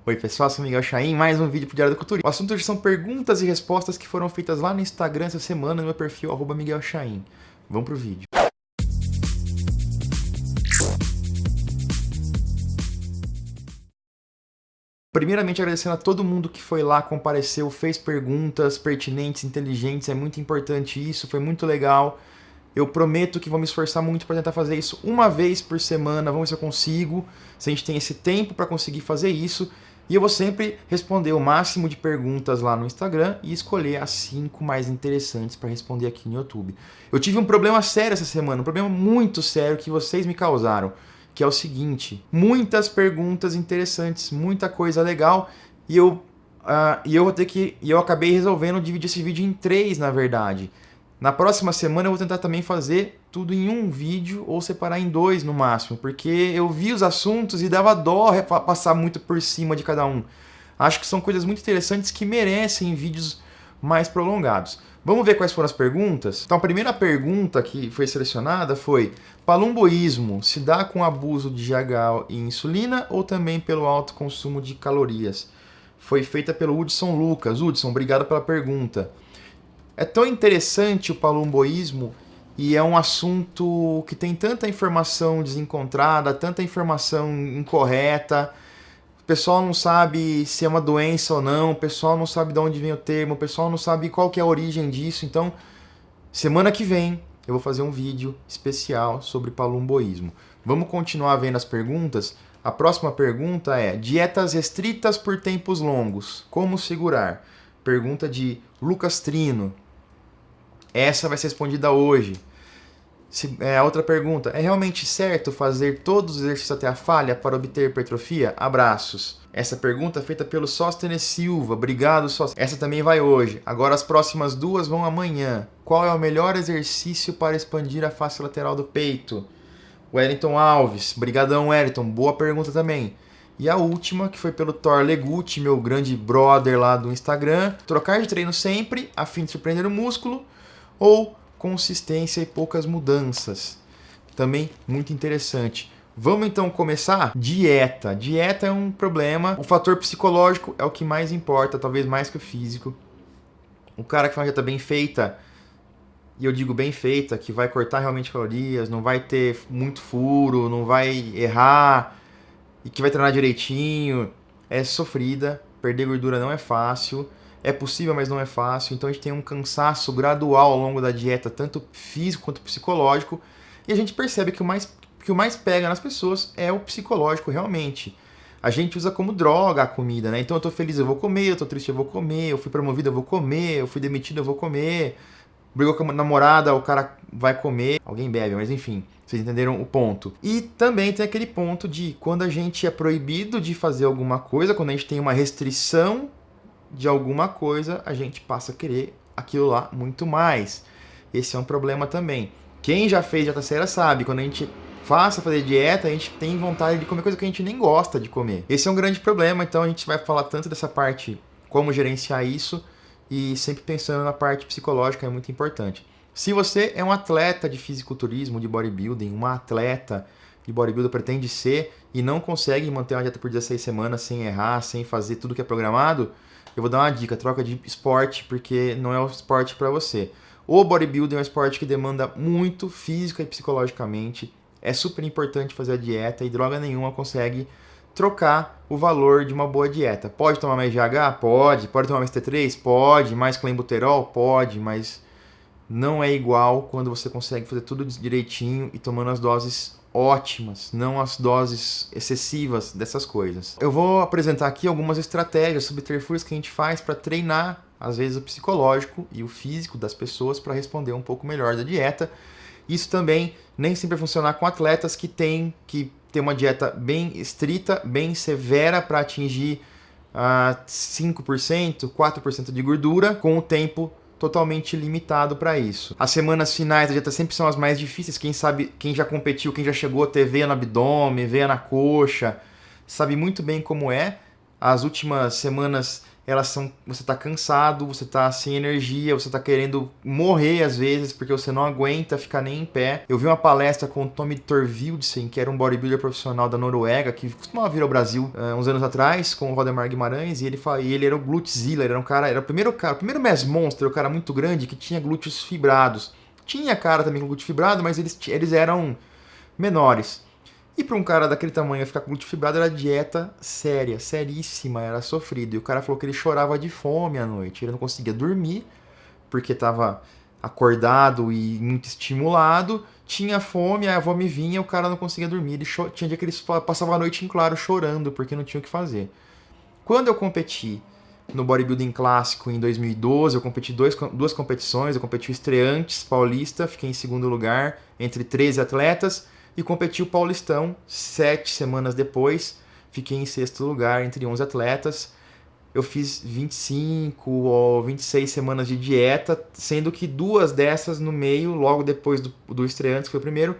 Oi pessoal, sou Miguel Chain, mais um vídeo pro Diário da Cultura. O assunto hoje são perguntas e respostas que foram feitas lá no Instagram essa semana, no meu perfil, @MiguelChain. Vamos pro vídeo. Primeiramente, agradecendo a todo mundo que foi lá, compareceu, fez perguntas pertinentes, inteligentes, é muito importante isso, foi muito legal. Eu prometo que vou me esforçar muito para tentar fazer isso uma vez por semana, vamos ver se eu consigo, se a gente tem esse tempo para conseguir fazer isso. E eu vou sempre responder o máximo de perguntas lá no Instagram e escolher as 5 mais interessantes para responder aqui no YouTube. Eu tive um problema sério essa semana, um problema muito sério que vocês me causaram, que é o seguinte: muitas perguntas interessantes, muita coisa legal, e eu acabei resolvendo dividir esse vídeo em 3, na verdade. Na próxima semana eu vou tentar também fazer tudo em um vídeo ou separar em 2 no máximo, porque eu vi os assuntos e dava dó passar muito por cima de cada um. Acho que são coisas muito interessantes que merecem vídeos mais prolongados. Vamos ver quais foram as perguntas? Então a primeira pergunta que foi selecionada foi: palumboísmo se dá com abuso de GH e insulina ou também pelo alto consumo de calorias? Foi feita pelo Hudson Lucas. Hudson, obrigado pela pergunta. É tão interessante o palumboísmo e é um assunto que tem tanta informação desencontrada, tanta informação incorreta. O pessoal não sabe se é uma doença ou não, o pessoal não sabe de onde vem o termo, o pessoal não sabe qual que é a origem disso. Então, semana que vem eu vou fazer um vídeo especial sobre palumboísmo. Vamos continuar vendo as perguntas? A próxima pergunta é: dietas restritas por tempos longos, como segurar? Pergunta de Lucas Trino. Essa vai ser respondida hoje. A outra pergunta: é realmente certo fazer todos os exercícios até a falha para obter hipertrofia? Abraços. Essa pergunta é feita pelo Sóstenes Silva. Obrigado, Sóstenes. Essa também vai hoje. Agora as próximas 2 vão amanhã. Qual é o melhor exercício para expandir a face lateral do peito? Wellington Alves. Brigadão, Wellington. Boa pergunta também. E a última, que foi pelo Thor Legutti, meu grande brother lá do Instagram: trocar de treino sempre, a fim de surpreender o músculo, ou consistência e poucas mudanças? Também muito interessante. Vamos então começar? Dieta. Dieta é um problema. O fator psicológico é o que mais importa, talvez mais que o físico. O cara que faz uma dieta bem feita, e eu digo bem feita, que vai cortar realmente calorias, não vai ter muito furo, não vai errar, e que vai treinar direitinho, é sofrida. Perder gordura não é fácil. É possível, mas não é fácil. Então a gente tem um cansaço gradual ao longo da dieta, tanto físico quanto psicológico. E a gente percebe que o mais pega nas pessoas é o psicológico, realmente. A gente usa como droga a comida, né? Então eu tô feliz, eu vou comer, eu tô triste, eu vou comer, eu fui promovido, eu vou comer, eu fui demitido, eu vou comer. Brigou com a namorada, o cara vai comer. Alguém bebe, mas enfim, vocês entenderam o ponto. E também tem aquele ponto de quando a gente é proibido de fazer alguma coisa, quando a gente tem uma restrição de alguma coisa, a gente passa a querer aquilo lá muito mais. Esse é um problema também. Quem já fez dieta séria sabe, quando a gente passa a fazer dieta, a gente tem vontade de comer coisa que a gente nem gosta de comer. Esse é um grande problema, então a gente vai falar tanto dessa parte, como gerenciar isso, e sempre pensando na parte psicológica, é muito importante. Se você é um atleta de fisiculturismo, de bodybuilding, uma atleta de bodybuilding pretende ser e não consegue manter uma dieta por 16 semanas sem errar, sem fazer tudo que é programado, eu vou dar uma dica: troca de esporte, porque não é o esporte para você. O bodybuilding é um esporte que demanda muito física e psicologicamente. É super importante fazer a dieta e droga nenhuma consegue trocar o valor de uma boa dieta. Pode tomar mais GH? Pode. Pode tomar mais T3? Pode. Mais clenbuterol? Pode, mas não é igual quando você consegue fazer tudo direitinho e tomando as doses ótimas, não as doses excessivas dessas coisas. Eu vou apresentar aqui algumas estratégias, subterfúgios que a gente faz para treinar, às vezes, o psicológico e o físico das pessoas para responder um pouco melhor da dieta. Isso também nem sempre vai funcionar com atletas que têm uma dieta bem estrita, bem severa para atingir 5%, 4% de gordura com o tempo totalmente limitado para isso. As semanas finais da dieta sempre são as mais difíceis. Quem sabe, quem já competiu, quem já chegou a ter veia no abdômen, veia na coxa, sabe muito bem como é. As últimas semanas você tá cansado, você tá sem energia, você tá querendo morrer às vezes, porque você não aguenta ficar nem em pé. Eu vi uma palestra com o Tommy Thorvildsen, que era um bodybuilder profissional da Noruega, que costumava vir ao Brasil uns anos atrás, com o Valdemar Guimarães, e ele era o Glutzilla, era o primeiro Mass Monster, o cara muito grande, que tinha glúteos fibrados. Tinha cara também com glúteo fibrado, mas eles eram menores. E para um cara daquele tamanho ficar com glúteo fibrado era dieta séria, seríssima, era sofrido. E o cara falou que ele chorava de fome à noite, ele não conseguia dormir, porque estava acordado e muito estimulado, tinha fome, a avó me vinha, o cara não conseguia dormir. Tinha dia que ele passava a noite em claro chorando, porque não tinha o que fazer. Quando eu competi no bodybuilding clássico em 2012, eu competi duas competições, eu competi o Estreantes Paulista, fiquei em segundo lugar entre 13 atletas, e competi o Paulistão 7 semanas depois, fiquei em sexto lugar entre 11 atletas. Eu fiz 25 ou 26 semanas de dieta, sendo que 2 dessas no meio, logo depois do Estreantes, que foi o primeiro,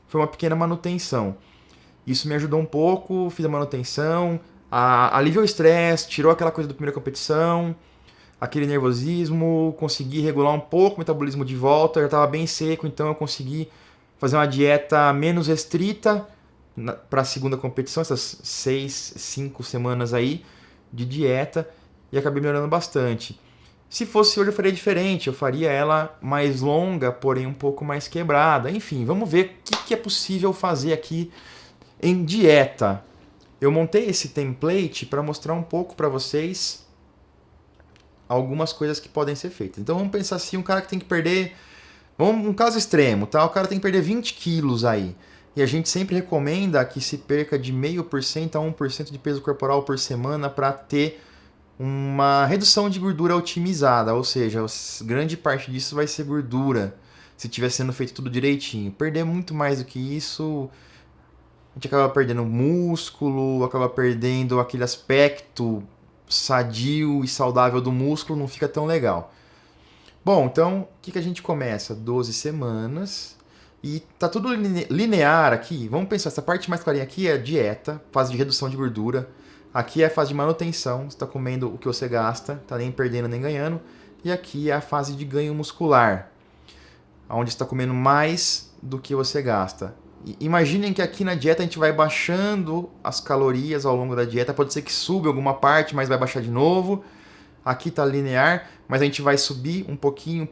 foi uma pequena manutenção. Isso me ajudou um pouco, fiz a manutenção, aliviou o estresse, tirou aquela coisa da primeira competição, aquele nervosismo, consegui regular um pouco o metabolismo de volta, eu já estava bem seco, então eu consegui fazer uma dieta menos restrita para a segunda competição, essas 6, 5 semanas aí de dieta, e acabei melhorando bastante. Se fosse hoje eu faria diferente, eu faria ela mais longa, porém um pouco mais quebrada. Enfim, vamos ver o que é possível fazer aqui em dieta. Eu montei esse template para mostrar um pouco para vocês algumas coisas que podem ser feitas. Então vamos pensar assim, um cara que tem que perder... Um caso extremo, tá? O cara tem que perder 20 quilos aí. E a gente sempre recomenda que se perca de 0,5% a 1% de peso corporal por semana para ter uma redução de gordura otimizada. Ou seja, grande parte disso vai ser gordura, se estiver sendo feito tudo direitinho. Perder muito mais do que isso, a gente acaba perdendo músculo, acaba perdendo aquele aspecto sadio e saudável do músculo, não fica tão legal. Bom, então, o que a gente começa? 12 semanas e tá tudo linear aqui. Vamos pensar, essa parte mais clarinha aqui é a dieta, fase de redução de gordura. Aqui é a fase de manutenção, você está comendo o que você gasta, tá nem perdendo nem ganhando. E aqui é a fase de ganho muscular, onde você está comendo mais do que você gasta. Imaginem que aqui na dieta a gente vai baixando as calorias ao longo da dieta. Pode ser que suba alguma parte, mas vai baixar de novo. Aqui está linear, mas a gente vai subir um pouquinho,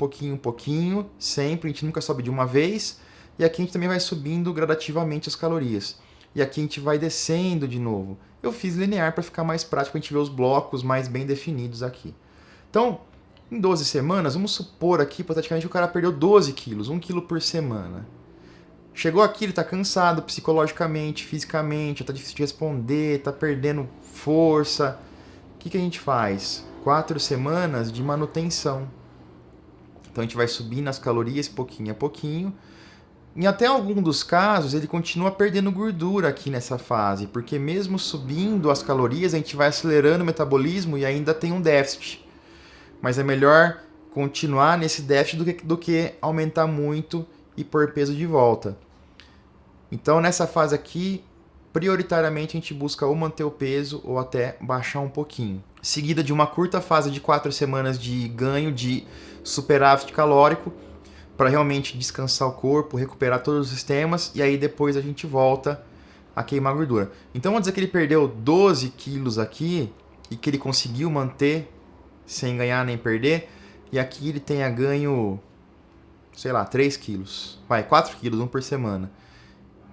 sempre. A gente nunca sobe de uma vez. E aqui a gente também vai subindo gradativamente as calorias. E aqui a gente vai descendo de novo. Eu fiz linear para ficar mais prático, a gente ver os blocos mais bem definidos aqui. Então, em 12 semanas, vamos supor aqui, hipoteticamente, o cara perdeu 12 quilos, 1 quilo por semana. Chegou aqui, ele está cansado psicologicamente, fisicamente, está difícil de responder, está perdendo força. O que a gente faz? 4 semanas de manutenção. Então a gente vai subindo as calorias pouquinho a pouquinho. Em até algum dos casos, ele continua perdendo gordura aqui nessa fase, porque mesmo subindo as calorias, a gente vai acelerando o metabolismo e ainda tem um déficit. Mas é melhor continuar nesse déficit do que aumentar muito e pôr peso de volta. Então nessa fase aqui, prioritariamente a gente busca ou manter o peso ou até baixar um pouquinho. Seguida de uma curta fase de 4 semanas de ganho de superávit calórico, para realmente descansar o corpo, recuperar todos os sistemas, e aí depois a gente volta a queimar gordura. Então vamos dizer que ele perdeu 12 quilos aqui, e que ele conseguiu manter sem ganhar nem perder, e aqui ele tenha ganho, sei lá, 3 quilos. 4 quilos, 1 por semana.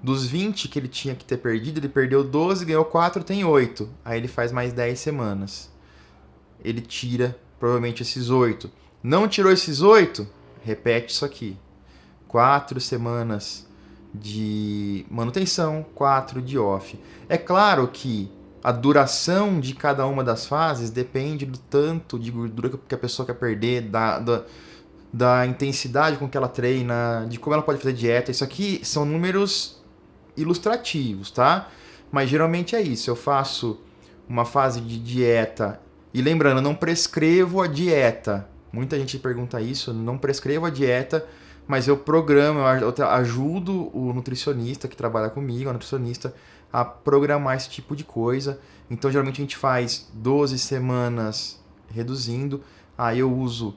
Dos 20 que ele tinha que ter perdido, ele perdeu 12, ganhou 4, tem 8. Aí ele faz mais 10 semanas. Ele tira provavelmente esses 8. Não tirou esses 8? Repete isso aqui. 4 semanas de manutenção, 4 de off. É claro que a duração de cada uma das fases depende do tanto de gordura que a pessoa quer perder, da intensidade com que ela treina, de como ela pode fazer dieta. Isso aqui são números ilustrativos, tá? Mas geralmente é isso. Eu faço uma fase de dieta e lembrando, eu não prescrevo a dieta. Muita gente pergunta isso, não prescrevo a dieta, mas eu programo, eu ajudo o nutricionista que trabalha comigo, a nutricionista, a programar esse tipo de coisa. Então, geralmente a gente faz 12 semanas reduzindo. Aí eu uso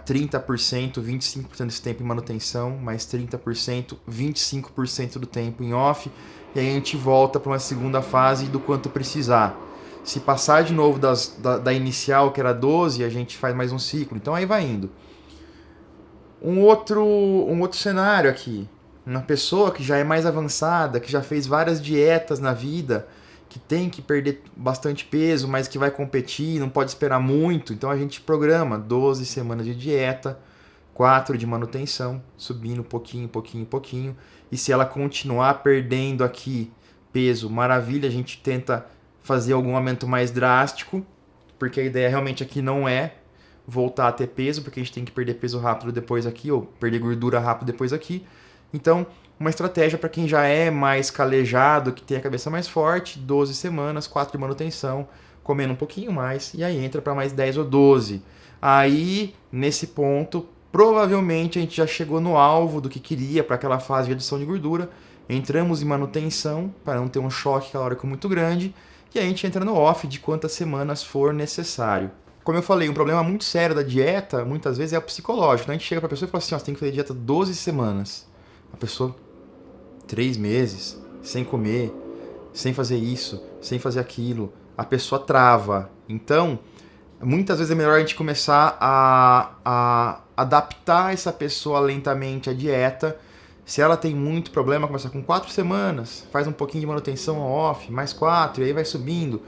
30%, 25% desse tempo em manutenção, mais 30%, 25% do tempo em off, e aí a gente volta para uma segunda fase do quanto precisar. Se passar de novo da inicial, que era 12, a gente faz mais um ciclo. Então aí vai indo. Um outro cenário aqui. Uma pessoa que já é mais avançada, que já fez várias dietas na vida, que tem que perder bastante peso, mas que vai competir, não pode esperar muito. Então a gente programa 12 semanas de dieta, 4 de manutenção, subindo pouquinho. E se ela continuar perdendo aqui peso, maravilha, a gente tenta fazer algum aumento mais drástico, porque a ideia realmente aqui não é voltar a ter peso, porque a gente tem que perder peso rápido depois aqui, ou perder gordura rápido depois aqui. Então, uma estratégia para quem já é mais calejado, que tem a cabeça mais forte, 12 semanas, 4 de manutenção, comendo um pouquinho mais, e aí entra para mais 10 ou 12. Aí, nesse ponto, provavelmente a gente já chegou no alvo do que queria para aquela fase de redução de gordura, entramos em manutenção, para não ter um choque calórico muito grande, e a gente entra no off de quantas semanas for necessário. Como eu falei, um problema muito sério da dieta, muitas vezes, é o psicológico. Então a gente chega para a pessoa e fala assim, você tem que fazer dieta 12 semanas. A pessoa, 3 meses, sem comer, sem fazer isso, sem fazer aquilo. A pessoa trava. Então, muitas vezes é melhor a gente começar a adaptar essa pessoa lentamente à dieta. Se ela tem muito problema, começar com 4 semanas, faz um pouquinho de manutenção off, mais 4, e aí vai subindo.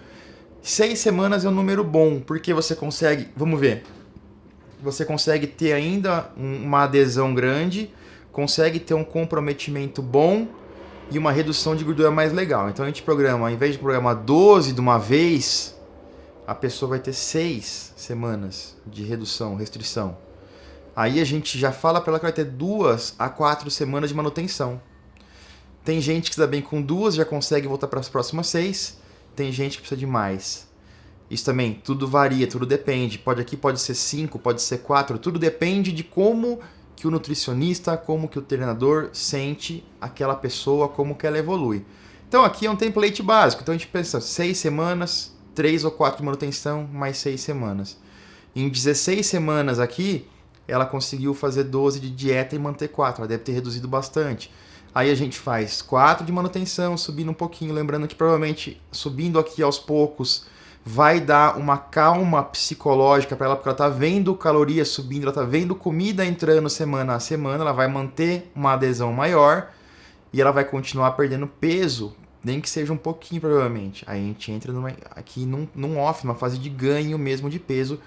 6 semanas é um número bom, porque você consegue, vamos ver, você consegue ter ainda uma adesão grande, consegue ter um comprometimento bom e uma redução de gordura mais legal. Então a gente programa, ao invés de programar 12 de uma vez, a pessoa vai ter 6 semanas de redução, restrição. Aí a gente já fala para ela que vai ter 2 a 4 semanas de manutenção. Tem gente que se dá bem com 2, já consegue voltar para as próximas 6. Tem gente que precisa de mais. Isso também, tudo varia, tudo depende. Pode ser 5, pode ser 4. Tudo depende de como que o nutricionista, como que o treinador sente aquela pessoa, como que ela evolui. Então aqui é um template básico. Então a gente pensa 6 semanas, 3 ou 4 de manutenção, mais 6 semanas. Em 16 semanas aqui, ela conseguiu fazer 12 de dieta e manter 4. Ela deve ter reduzido bastante. Aí a gente faz 4 de manutenção, subindo um pouquinho. Lembrando que provavelmente subindo aqui aos poucos vai dar uma calma psicológica para ela, porque ela está vendo calorias subindo, ela está vendo comida entrando semana a semana, ela vai manter uma adesão maior e ela vai continuar perdendo peso, nem que seja um pouquinho provavelmente. Aí a gente entra aqui num off, numa fase de ganho mesmo de peso,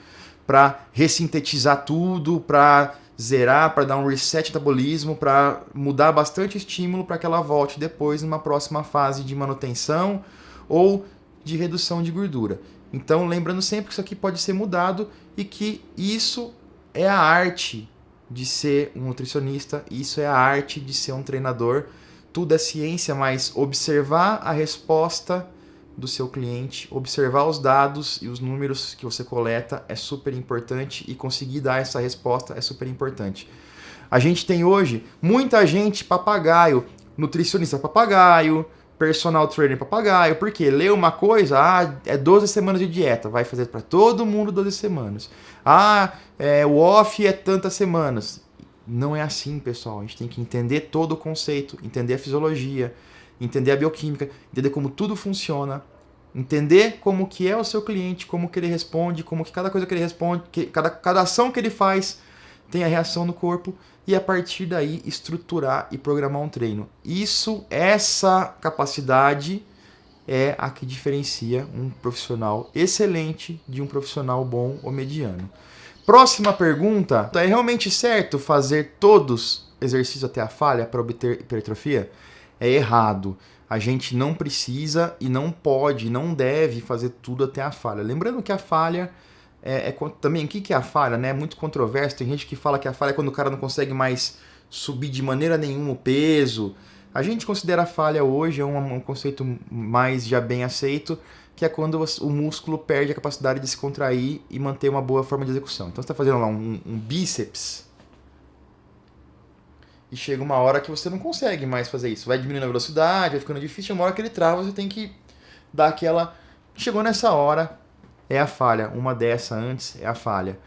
para ressintetizar tudo, para zerar, para dar um reset metabolismo, para mudar bastante estímulo para que ela volte depois numa próxima fase de manutenção ou de redução de gordura. Então, lembrando sempre que isso aqui pode ser mudado e que isso é a arte de ser um nutricionista, isso é a arte de ser um treinador. Tudo é ciência, mas observar a resposta do seu cliente, observar os dados e os números que você coleta é super importante e conseguir dar essa resposta é super importante. A gente tem hoje muita gente papagaio, nutricionista papagaio, personal trainer papagaio, porque lê uma coisa, é 12 semanas de dieta, vai fazer para todo mundo 12 semanas. O off é tantas semanas. Não é assim, pessoal. A gente tem que entender todo o conceito, entender a fisiologia, entender a bioquímica, entender como tudo funciona, entender como que é o seu cliente, como que ele responde, como que cada coisa que ele responde, cada ação que ele faz tem a reação no corpo e a partir daí estruturar e programar um treino. Essa capacidade é a que diferencia um profissional excelente de um profissional bom ou mediano. Próxima pergunta, é realmente certo fazer todos exercícios até a falha para obter hipertrofia? É errado. A gente não precisa e não pode, não deve fazer tudo até a falha. Lembrando que a falha também, o que é a falha? Né? É muito controverso. Tem gente que fala que a falha é quando o cara não consegue mais subir de maneira nenhuma o peso. A gente considera a falha hoje um conceito mais já bem aceito, que é quando o músculo perde a capacidade de se contrair e manter uma boa forma de execução. Então você está fazendo lá um bíceps e chega uma hora que você não consegue mais fazer isso. Vai diminuindo a velocidade, vai ficando difícil, uma hora que ele trava, você tem que dar aquela... Chegou nessa hora, é a falha. Uma dessa antes é a falha.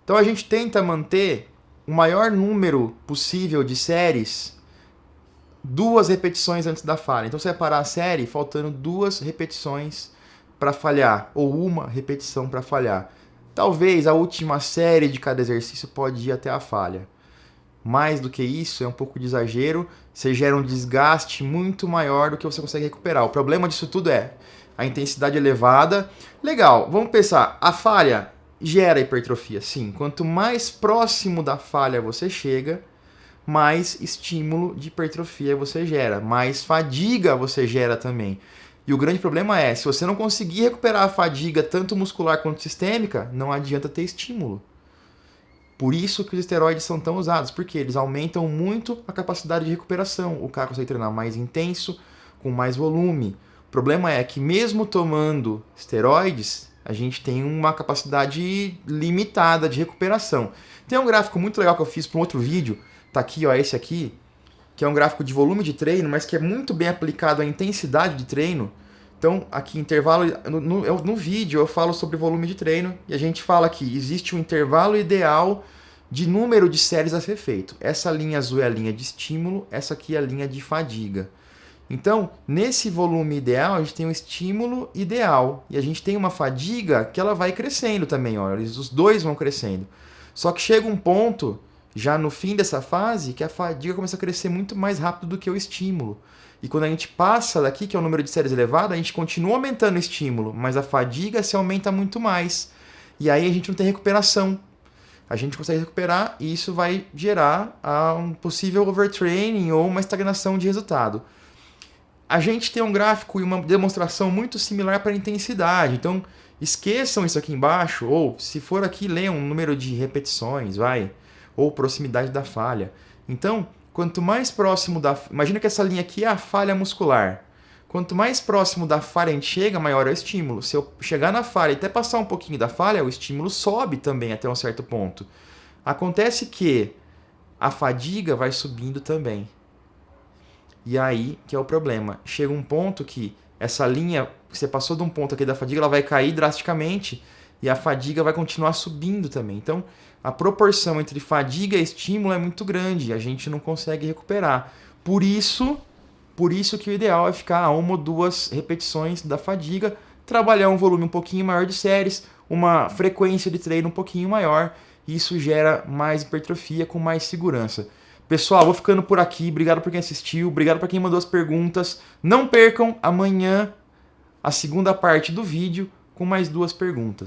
Então a gente tenta manter o maior número possível de séries 2 repetições antes da falha. Então você vai parar a série faltando 2 repetições para falhar, ou 1 repetição para falhar. Talvez a última série de cada exercício pode ir até a falha. Mais do que isso, é um pouco de exagero, você gera um desgaste muito maior do que você consegue recuperar. O problema disso tudo é a intensidade elevada. Legal, vamos pensar, a falha gera hipertrofia, sim. Quanto mais próximo da falha você chega, mais estímulo de hipertrofia você gera, mais fadiga você gera também. E o grande problema é, se você não conseguir recuperar a fadiga tanto muscular quanto sistêmica, não adianta ter estímulo. Por isso que os esteroides são tão usados, porque eles aumentam muito a capacidade de recuperação. O cara consegue treinar mais intenso, com mais volume. O problema é que mesmo tomando esteroides, a gente tem uma capacidade limitada de recuperação. Tem um gráfico muito legal que eu fiz para um outro vídeo, tá aqui, ó, esse aqui, que é um gráfico de volume de treino, mas que é muito bem aplicado à intensidade de treino. Então, aqui, intervalo, no vídeo eu falo sobre volume de treino e a gente fala que existe um intervalo ideal de número de séries a ser feito. Essa linha azul é a linha de estímulo, essa aqui é a linha de fadiga. Então, nesse volume ideal, a gente tem um estímulo ideal e a gente tem uma fadiga que ela vai crescendo também, ó, os dois vão crescendo. Só que chega um ponto, já no fim dessa fase, que a fadiga começa a crescer muito mais rápido do que o estímulo. E quando a gente passa daqui, que é o número de séries elevado, a gente continua aumentando o estímulo, mas a fadiga se aumenta muito mais. E aí a gente não tem recuperação. A gente consegue recuperar e isso vai gerar um possível overtraining ou uma estagnação de resultado. A gente tem um gráfico e uma demonstração muito similar para a intensidade. Então, esqueçam isso aqui embaixo, ou se for aqui, leiam um número de repetições, ou proximidade da falha. Então, quanto mais próximo da... Imagina que essa linha aqui é a falha muscular. Quanto mais próximo da falha a gente chega, maior é o estímulo. Se eu chegar na falha e até passar um pouquinho da falha, o estímulo sobe também até um certo ponto. Acontece que a fadiga vai subindo também. E aí que é o problema. Chega um ponto que essa linha, você passou de um ponto aqui da fadiga, ela vai cair drasticamente e a fadiga vai continuar subindo também. Então, a proporção entre fadiga e estímulo é muito grande, a gente não consegue recuperar. Por isso que o ideal é ficar a 1 ou 2 repetições da fadiga, trabalhar um volume um pouquinho maior de séries, uma frequência de treino um pouquinho maior, e isso gera mais hipertrofia com mais segurança. Pessoal, vou ficando por aqui, obrigado por quem assistiu, obrigado por quem mandou as perguntas. Não percam amanhã a segunda parte do vídeo com mais 2 perguntas.